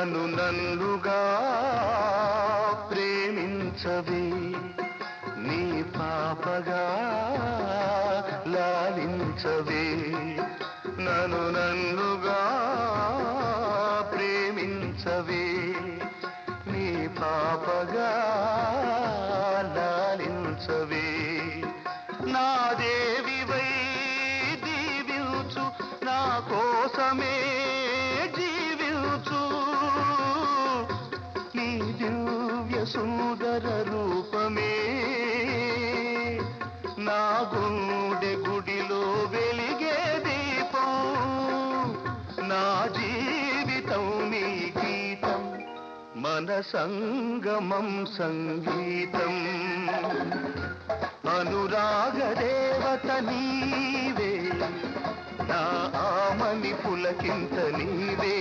నన్ను నన్నుగా ప్రేమించవే నీ పాపగా లాలించవే నన్ను నన్నుగా ప్రేమించవే నీ పాపగా లాలించవే నా దేవివై దీవించు నా కోసమే జీవించు నీ దివ్య సుందర రూపమే నా గుండె గుడిలో వెలిగే దీపం నా జీవితం నీ గీతం మన సంగమం సంగీతం అనురాగ దేవత నీవే నా ఆమని పులకింత నీవే